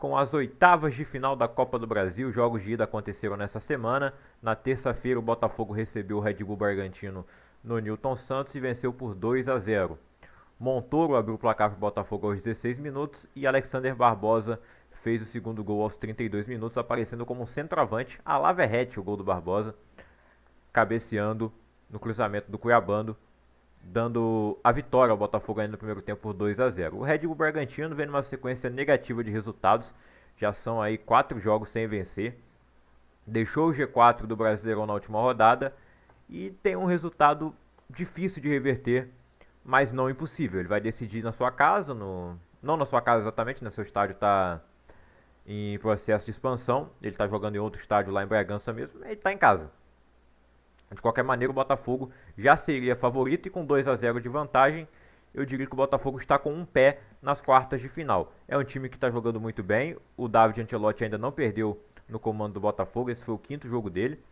com as oitavas de final da Copa do Brasil. Jogos de ida aconteceram nessa semana. Na terça-feira, o Botafogo recebeu o Red Bull Bragantino no Newton Santos e venceu por 2-0. Montoro abriu o placar para o Botafogo aos 16 minutos e Alexander Barbosa fez o segundo gol aos 32 minutos, aparecendo como um centroavante, a la Verratti, o gol do Barbosa, cabeceando no cruzamento do Cuiabano, dando a vitória ao Botafogo ainda no primeiro tempo por 2-0. O Red Bull Bragantino vem numa sequência negativa de resultados, já são aí 4 jogos sem vencer, deixou o G4 do Brasileirão na última rodada e tem um resultado difícil de reverter, mas não impossível. Ele vai decidir na sua casa, não na sua casa exatamente, né? Seu estádio está em processo de expansão, ele está jogando em outro estádio lá em Bragança mesmo, ele está em casa. De qualquer maneira, o Botafogo já seria favorito e com 2-0 de vantagem, eu diria que o Botafogo está com um pé nas quartas de final. É um time que está jogando muito bem, o David Ancelotti ainda não perdeu no comando do Botafogo, esse foi o 5º jogo dele.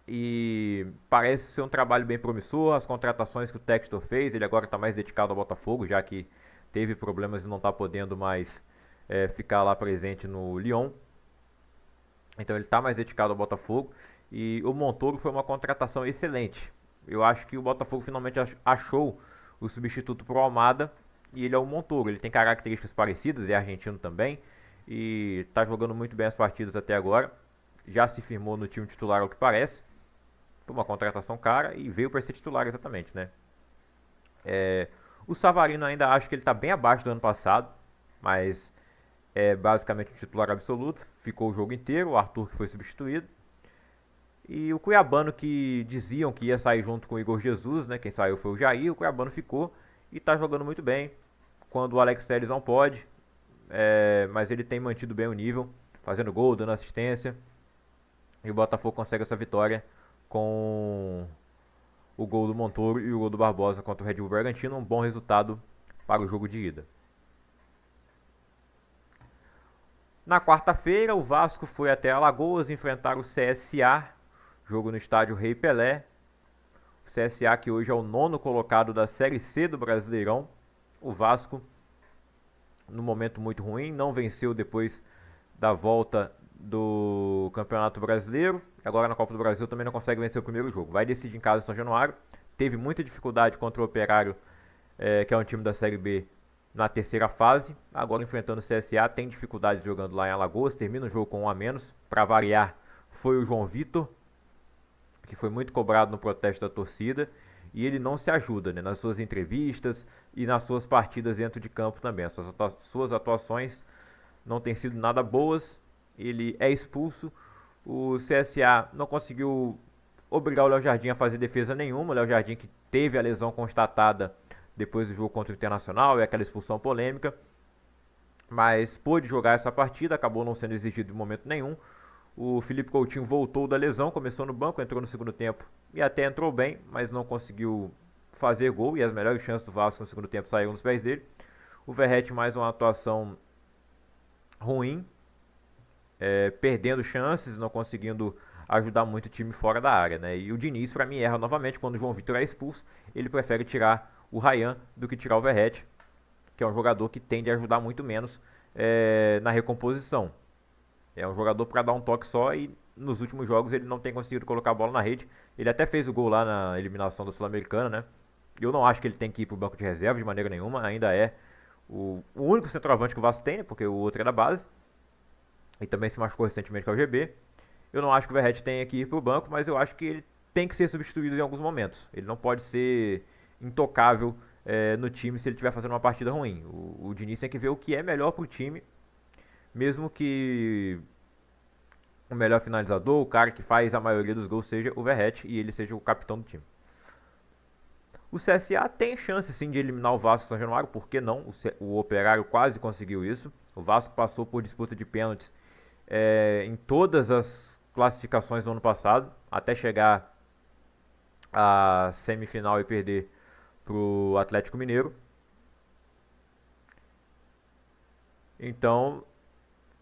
E parece ser um trabalho bem promissor, as contratações que o Textor fez, ele agora está mais dedicado ao Botafogo, já que teve problemas e não está podendo mais ficar lá presente no Lyon. Então ele está mais dedicado ao Botafogo. E o Montoro foi uma contratação excelente. Eu acho que o Botafogo finalmente achou o substituto para o Almada. E ele é o Montoro. Ele tem características parecidas, é argentino também. E está jogando muito bem as partidas até agora. Já se firmou no time titular, ao que parece. Foi uma contratação cara e veio para ser titular exatamente, né? O Savarino ainda acho que ele está bem abaixo do ano passado. Mas é basicamente um titular absoluto. Ficou o jogo inteiro. O Arthur que foi substituído. E o Cuiabano, que diziam que ia sair junto com o Igor Jesus, né? Quem saiu foi o Jair, o Cuiabano ficou e está jogando muito bem. Quando o Alex Telles não pode, mas ele tem mantido bem o nível, fazendo gol, dando assistência. E o Botafogo consegue essa vitória com o gol do Montoro e o gol do Barbosa contra o Red Bull Bragantino. Um bom resultado para o jogo de ida. Na quarta-feira, o Vasco foi até Alagoas enfrentar o CSA. Jogo no estádio Rei Pelé. O CSA, que hoje é o 9º colocado da Série C do Brasileirão. O Vasco, num momento muito ruim, não venceu depois da volta do Campeonato Brasileiro. Agora na Copa do Brasil também não consegue vencer o primeiro jogo. Vai decidir em casa em São Januário. Teve muita dificuldade contra o Operário, que é um time da Série B, na terceira fase. Agora enfrentando o CSA, tem dificuldade jogando lá em Alagoas. Termina o jogo com 1 a menos. Para variar, foi o João Vitor, que foi muito cobrado no protesto da torcida, e ele não se ajuda, né, nas suas entrevistas e nas suas partidas dentro de campo também. As suas atuações não têm sido nada boas, ele é expulso. O CSA não conseguiu obrigar o Léo Jardim a fazer defesa nenhuma. O Léo Jardim, que teve a lesão constatada depois do jogo contra o Internacional e aquela expulsão polêmica, mas pôde jogar essa partida, acabou não sendo exigido em momento nenhum. O Felipe Coutinho voltou da lesão, começou no banco, entrou no segundo tempo e até entrou bem, mas não conseguiu fazer gol, e as melhores chances do Vasco no segundo tempo saíram nos pés dele. O Verratti, mais uma atuação ruim, perdendo chances, não conseguindo ajudar muito o time fora da área, né? E o Diniz, para mim, erra novamente quando o João Vitor é expulso. Ele prefere tirar o Ryan do que tirar o Verratti, que é um jogador que tende a ajudar muito menos na recomposição. É um jogador para dar um toque só, e nos últimos jogos ele não tem conseguido colocar a bola na rede. Ele até fez o gol lá na eliminação da Sul-Americana, né? Eu não acho que ele tem que ir para o banco de reserva de maneira nenhuma. Ainda é o único centroavante que o Vasco tem, né? Porque o outro é da base. E também se machucou recentemente com o GB. Eu não acho que o Verratti tenha que ir para o banco, mas eu acho que ele tem que ser substituído em alguns momentos. Ele não pode ser intocável no time se ele estiver fazendo uma partida ruim. O Diniz tem que ver o que é melhor para o time, mesmo que o melhor finalizador, o cara que faz a maioria dos gols, seja o Verratti e ele seja o capitão do time. O CSA tem chance sim de eliminar o Vasco São Januário, por que não? O Operário quase conseguiu isso. O Vasco passou por disputa de pênaltis em todas as classificações do ano passado, até chegar à semifinal e perder para o Atlético Mineiro. Então,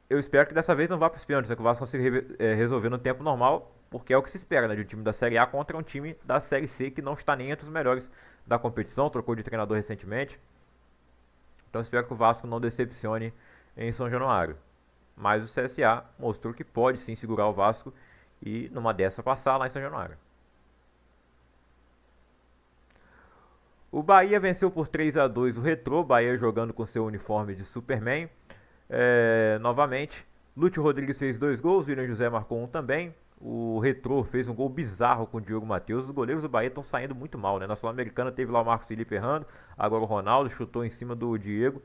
eu espero que dessa vez não vá para os pênaltis, que o Vasco consiga resolver no tempo normal, porque é o que se espera, né, de um time da Série A contra um time da Série C que não está nem entre os melhores da competição, trocou de treinador recentemente. Então, eu espero que o Vasco não decepcione em São Januário. Mas o CSA mostrou que pode sim segurar o Vasco e numa dessa passar lá em São Januário. O Bahia venceu por 3-2 o Retrô, Bahia jogando com seu uniforme de Superman. Novamente, Lúcio Rodrigues fez 2 gols, William José marcou um também. O Retrô fez um gol bizarro com o Diogo Matheus. Os goleiros do Bahia estão saindo muito mal, né? Na Sul-Americana teve lá o Marcos Felipe errando, agora o Ronaldo chutou em cima do Diego.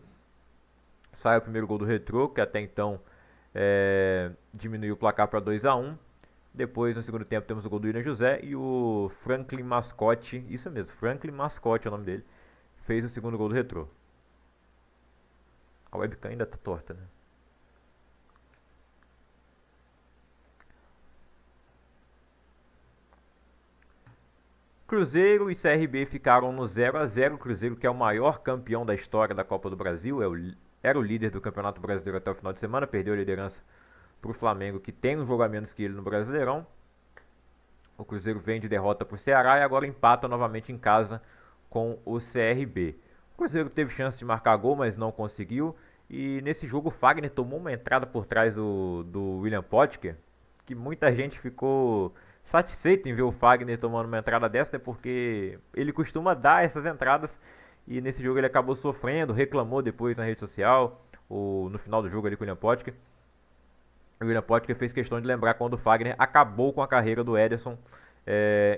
Sai o primeiro gol do Retrô, que até então diminuiu o placar para 2-1. Depois, no segundo tempo, temos o gol do William José e o Franklin Mascote, isso mesmo, Franklin Mascote é o nome dele, fez o segundo gol do Retrô. A webcam ainda tá torta, né? Cruzeiro e CRB ficaram no 0-0. Cruzeiro, que é o maior campeão da história da Copa do Brasil, era o líder do Campeonato Brasileiro até o final de semana, perdeu a liderança para o Flamengo, que tem um jogo a menos que ele no Brasileirão. O Cruzeiro vem de derrota para o Ceará e agora empata novamente em casa com o CRB. O Cruzeiro teve chance de marcar gol, mas não conseguiu. E nesse jogo o Fagner tomou uma entrada por trás do William Potker, que muita gente ficou satisfeito em ver o Fagner tomando uma entrada dessa, porque ele costuma dar essas entradas e nesse jogo ele acabou sofrendo, reclamou depois na rede social, no final do jogo ali com o William Potker. O William Potker fez questão de lembrar quando o Fagner acabou com a carreira do Ederson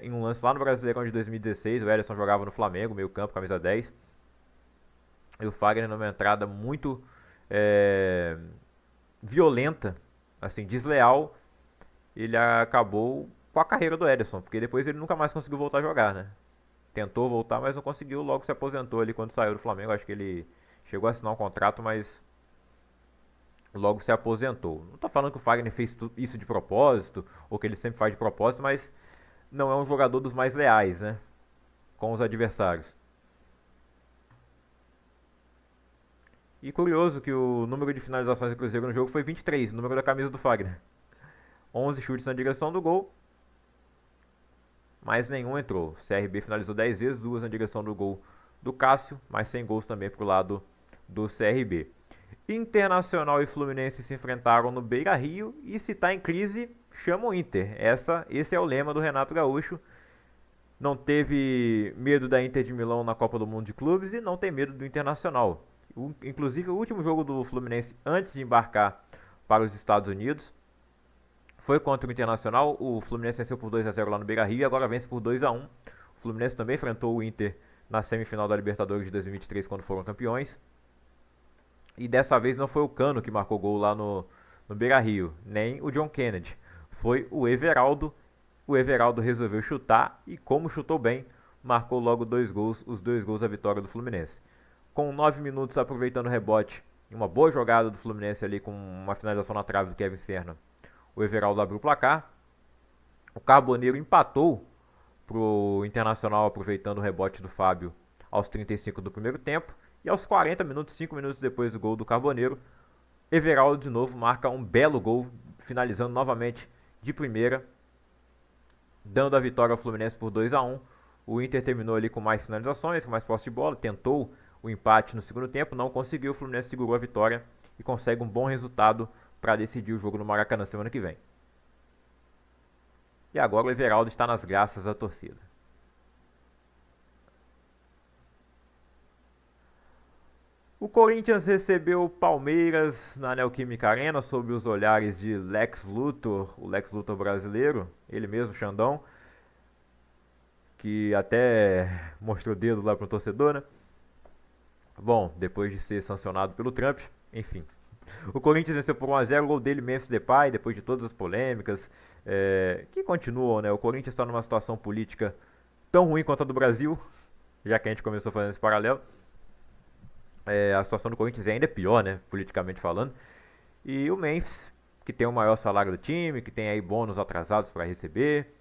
em um lance lá no Brasileirão de 2016. O Ederson jogava no Flamengo, meio campo, camisa 10. E o Fagner, numa entrada muito violenta, assim, desleal, ele acabou com a carreira do Ederson, porque depois ele nunca mais conseguiu voltar a jogar, né? Tentou voltar, mas não conseguiu, logo se aposentou ali quando saiu do Flamengo. Acho que ele chegou a assinar um contrato, mas logo se aposentou. Não tô falando que o Fagner fez isso de propósito, ou que ele sempre faz de propósito, mas não é um jogador dos mais leais, né? Com os adversários. E curioso que o número de finalizações do Cruzeiro no jogo foi 23, o número da camisa do Fagner. 11 chutes na direção do gol, mas nenhum entrou. O CRB finalizou 10 vezes, 2 na direção do gol do Cássio, mas sem gols também pro lado do CRB. Internacional e Fluminense se enfrentaram no Beira-Rio e se está em crise, chama o Inter. Esse é o lema do Renato Gaúcho. Não teve medo da Inter de Milão na Copa do Mundo de Clubes e não tem medo do Internacional. Inclusive, o último jogo do Fluminense antes de embarcar para os Estados Unidos foi contra o Internacional. O Fluminense venceu por 2-0 lá no Beira-Rio e agora vence por 2-1. O Fluminense também enfrentou o Inter na semifinal da Libertadores de 2023 quando foram campeões. E dessa vez não foi o Cano que marcou gol lá no Beira-Rio, nem o John Kennedy. Foi o Everaldo. O Everaldo resolveu chutar e, como chutou bem, marcou logo 2 gols, os 2 gols da vitória do Fluminense. Com 9 minutos aproveitando o rebote e uma boa jogada do Fluminense ali com uma finalização na trave do Kevin Serna, o Everaldo abriu o placar. O Carboneiro empatou pro Internacional aproveitando o rebote do Fábio aos 35 do primeiro tempo. E aos 40 minutos, 5 minutos depois do gol do Carboneiro, Everaldo de novo marca um belo gol, finalizando novamente de primeira, dando a vitória ao Fluminense por 2-1. O Inter terminou ali com mais finalizações, com mais posse de bola, tentou o empate no segundo tempo, não conseguiu, o Fluminense segurou a vitória e consegue um bom resultado para decidir o jogo no Maracanã semana que vem. E agora o Everaldo está nas graças da torcida. O Corinthians recebeu o Palmeiras na Neoquímica Arena sob os olhares de Lex Luthor, o Lex Luthor brasileiro, ele mesmo, Xandão, que até mostrou o dedo lá para o torcedor, né? Bom, depois de ser sancionado pelo Trump, enfim. O Corinthians venceu por 1-0, o gol dele, Memphis Depay, depois de todas as polêmicas que continuam, né? O Corinthians está numa situação política tão ruim quanto a do Brasil, já que a gente começou fazendo esse paralelo. A situação do Corinthians ainda é pior, né, politicamente falando. E o Memphis, que tem o maior salário do time, que tem aí bônus atrasados para receber,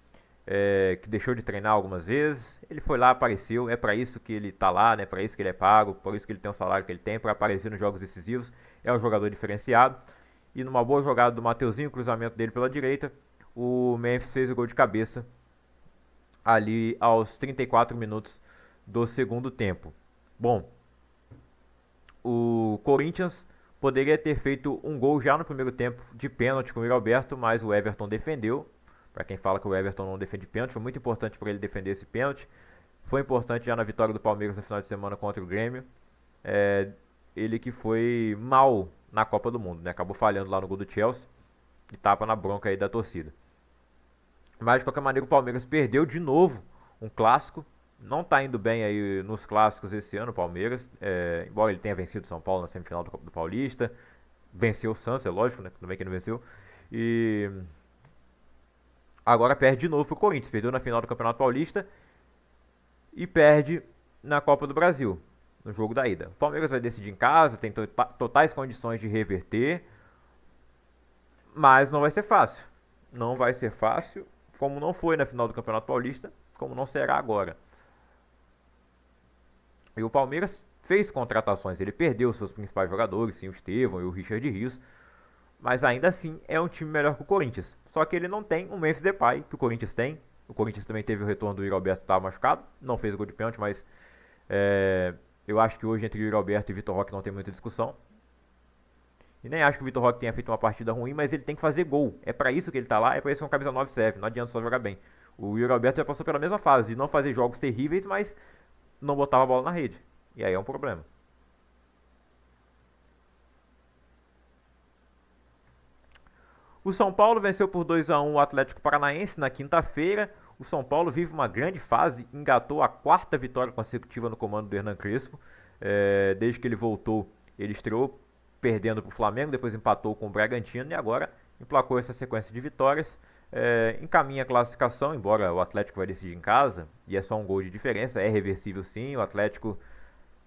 que deixou de treinar algumas vezes, ele foi lá, apareceu, é para isso que ele tá lá, né, para isso que ele é pago, por isso que ele tem o salário que ele tem, para aparecer nos jogos decisivos, é um jogador diferenciado. E numa boa jogada do Mateuzinho, cruzamento dele pela direita, o Memphis fez o gol de cabeça ali aos 34 minutos do segundo tempo. Bom, o Corinthians, Poderia ter feito um gol já no primeiro tempo de pênalti com o Yuri Alberto, mas o Everton defendeu. Para quem fala que o Everton não defende pênalti, foi muito importante para ele defender esse pênalti. Foi importante já na vitória do Palmeiras no final de semana contra o Grêmio. Ele que foi mal na Copa do Mundo, né? Acabou falhando lá no gol do Chelsea e estava na bronca aí da torcida. Mas de qualquer maneira o Palmeiras perdeu de novo um clássico. Não está indo bem aí nos clássicos esse ano o Palmeiras, embora ele tenha vencido o São Paulo na semifinal do Paulista. Venceu o Santos, é lógico, né? Tudo bem que não venceu. E agora perde de novo pro Corinthians. Perdeu na final do Campeonato Paulista e perde na Copa do Brasil, no jogo da ida. O Palmeiras vai decidir em casa, tem totais condições de reverter, mas não vai ser fácil. Não vai ser fácil, como não foi na final do Campeonato Paulista, como não será agora. E o Palmeiras fez contratações, ele perdeu seus principais jogadores, sim, o Estevão e o Richard Rios, mas ainda assim é um time melhor que o Corinthians. Só que ele não tem o Memphis Depay, que o Corinthians tem. O Corinthians também teve o retorno do Yuri Alberto, que estava machucado, não fez gol de pênalti, mas eu acho que hoje entre Yuri Alberto e Vitor Roque não tem muita discussão. E nem acho que o Vitor Roque tenha feito uma partida ruim, mas ele tem que fazer gol. É pra isso que ele tá lá, é pra isso que um camisa 9 serve, não adianta só jogar bem. O Yuri Alberto já passou pela mesma fase, de não fazer jogos terríveis, mas não botava a bola na rede. E aí é um problema. O São Paulo venceu por 2-1 o Atlético Paranaense na quinta-feira. O São Paulo vive uma grande fase, engatou a quarta vitória consecutiva no comando do Hernan Crespo. Desde que ele voltou, ele estreou perdendo para o Flamengo, depois empatou com o Bragantino e agora emplacou essa sequência de vitórias. Encaminha a classificação, embora o Atlético vai decidir em casa, e é só um gol de diferença, é reversível sim. O Atlético,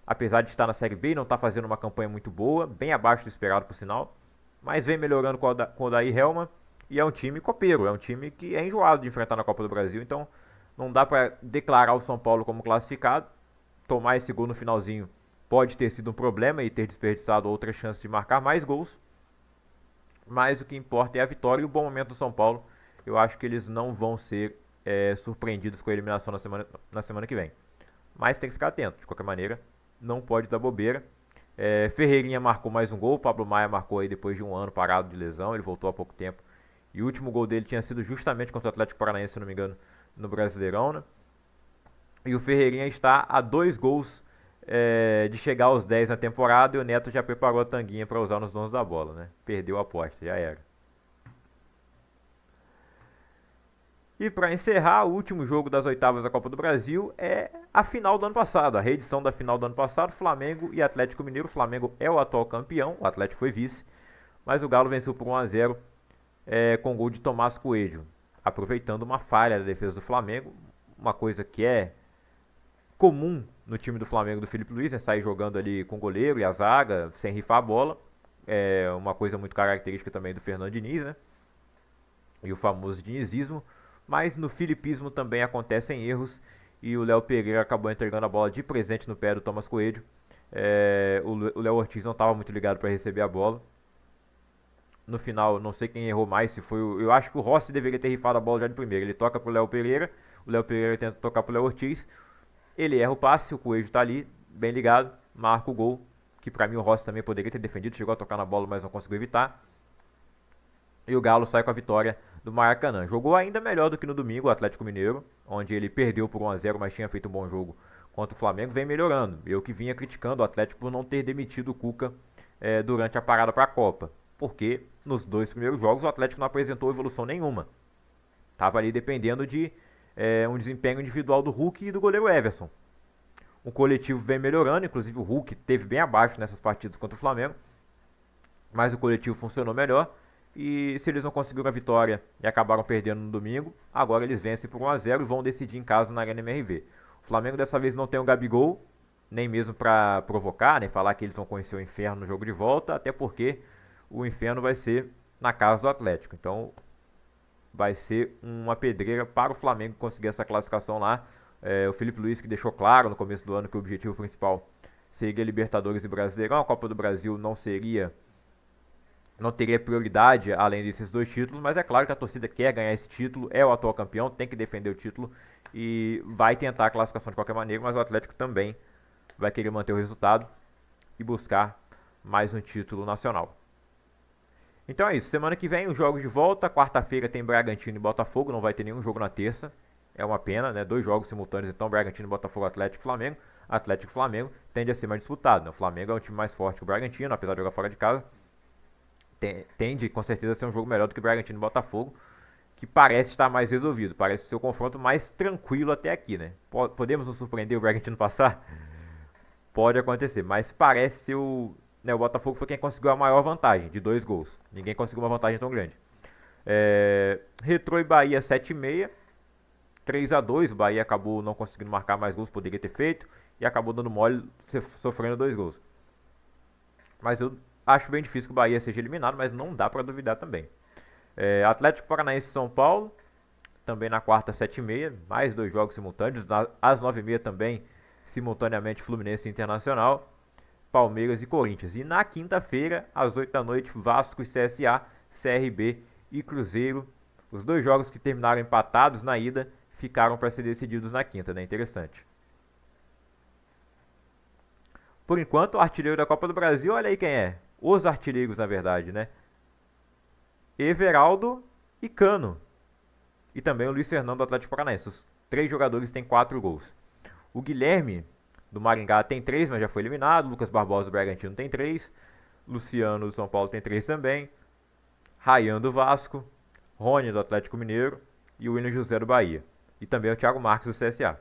apesar de estar na Série B, não está fazendo uma campanha muito boa, bem abaixo do esperado por sinal, mas vem melhorando com o Odair Hellmann, e é um time copeiro, é um time que é enjoado de enfrentar na Copa do Brasil, então não dá para declarar o São Paulo como classificado. Tomar esse gol no finalzinho pode ter sido um problema e ter desperdiçado outras chances de marcar mais gols, mas o que importa é a vitória e o bom momento do São Paulo. Eu acho que eles não vão ser surpreendidos com a eliminação na semana que vem, mas tem que ficar atento, de qualquer maneira, não pode dar bobeira. Ferreirinha marcou mais um gol, o Pablo Maia marcou aí depois de um ano parado de lesão, ele voltou há pouco tempo, e o último gol dele tinha sido justamente contra o Atlético Paranaense, se não me engano, no Brasileirão, né? E o Ferreirinha está a 2 gols de chegar aos 10 na temporada, e o Neto já preparou a tanguinha para usar nos donos da bola, né? Perdeu a aposta, já era. E para encerrar, o último jogo das oitavas da Copa do Brasil é a final do ano passado, a reedição da final do ano passado, Flamengo e Atlético Mineiro. O Flamengo é o atual campeão, o Atlético foi vice, mas o Galo venceu por 1-0 com gol de Tomás Coelho, aproveitando uma falha da defesa do Flamengo, uma coisa que é comum no time do Flamengo do Felipe Luiz, sair jogando ali com o goleiro e a zaga, sem rifar a bola, é uma coisa muito característica também do Fernando Diniz, né? E o famoso dinizismo. Mas no filipismo também acontecem erros e o Léo Pereira acabou entregando a bola de presente no pé do Tomás Coelho. O Léo Ortiz não estava muito ligado para receber a bola. No final, não sei quem errou mais, se foi eu acho que o Rossi deveria ter rifado a bola já de primeira. Ele toca pro Léo Pereira, o Léo Pereira tenta tocar pro Léo Ortiz, ele erra o passe, o Coelho está ali, bem ligado, marca o gol, que para mim o Rossi também poderia ter defendido, chegou a tocar na bola, mas não conseguiu evitar. E o Galo sai com a vitória do Maracanã. Jogou ainda melhor do que no domingo o Atlético Mineiro, onde ele perdeu por 1-0, mas tinha feito um bom jogo contra o Flamengo. Vem melhorando. Eu que vinha criticando o Atlético por não ter demitido o Cuca durante a parada para a Copa. Porque nos 2 primeiros jogos o Atlético não apresentou evolução nenhuma. Estava ali dependendo de um desempenho individual do Hulk e do goleiro Everson. O coletivo vem melhorando, inclusive o Hulk teve bem abaixo nessas partidas contra o Flamengo. Mas o coletivo funcionou melhor. E se eles não conseguiram a vitória e acabaram perdendo no domingo, agora eles vencem por 1-0 e vão decidir em casa na Arena MRV. O Flamengo dessa vez não tem o Gabigol, nem mesmo para provocar, nem falar que eles vão conhecer o inferno no jogo de volta, até porque o inferno vai ser na casa do Atlético. Então vai ser uma pedreira para o Flamengo conseguir essa classificação lá. O Felipe Luiz que deixou claro no começo do ano que o objetivo principal seria Libertadores e Brasileirão. A Copa do Brasil não teria prioridade além desses 2 títulos, mas é claro que a torcida quer ganhar esse título, é o atual campeão, tem que defender o título e vai tentar a classificação de qualquer maneira, mas o Atlético também vai querer manter o resultado e buscar mais um título nacional. Então é isso, semana que vem os jogos de volta, quarta-feira tem Bragantino e Botafogo, não vai ter nenhum jogo na terça, é uma pena, né? 2 jogos simultâneos então, Bragantino, Botafogo, Atlético e Flamengo. Atlético e Flamengo tende a ser mais disputado, né? O Flamengo é um time mais forte que o Bragantino, apesar de jogar fora de casa, tende com certeza a ser um jogo melhor do que o Bragantino e Botafogo, que parece estar mais resolvido, parece ser o confronto mais tranquilo até aqui, né? Podemos nos surpreender o Bragantino passar? Pode acontecer, mas parece ser o Botafogo foi quem conseguiu a maior vantagem, de 2 gols. Ninguém conseguiu uma vantagem tão grande. Retrô e Bahia 7,5. 3-2, o Bahia acabou não conseguindo marcar mais gols, poderia ter feito. E acabou dando mole, sofrendo 2 gols. Mas eu acho bem difícil que o Bahia seja eliminado, mas não dá para duvidar também. Atlético Paranaense e São Paulo, também na quarta 7,5. Mais 2 jogos simultâneos. Às 9,5 também, simultaneamente, Fluminense e Internacional. Palmeiras e Corinthians. E na quinta-feira, às 8 da noite, Vasco e CSA, CRB e Cruzeiro. Os 2 jogos que terminaram empatados na ida ficaram para ser decididos na quinta, né? Interessante. Por enquanto, o artilheiro da Copa do Brasil, olha aí quem é. Os artilheiros, na verdade, né? Everaldo e Cano. E também o Luiz Fernando do Atlético Paranaense. Os 3 jogadores têm 4 gols. O Guilherme do Maringá tem 3, mas já foi eliminado. Lucas Barbosa do Bragantino tem 3. Luciano do São Paulo tem 3 também. Ryan do Vasco. Rony do Atlético Mineiro. E o William José do Bahia. E também o Thiago Marques do CSA.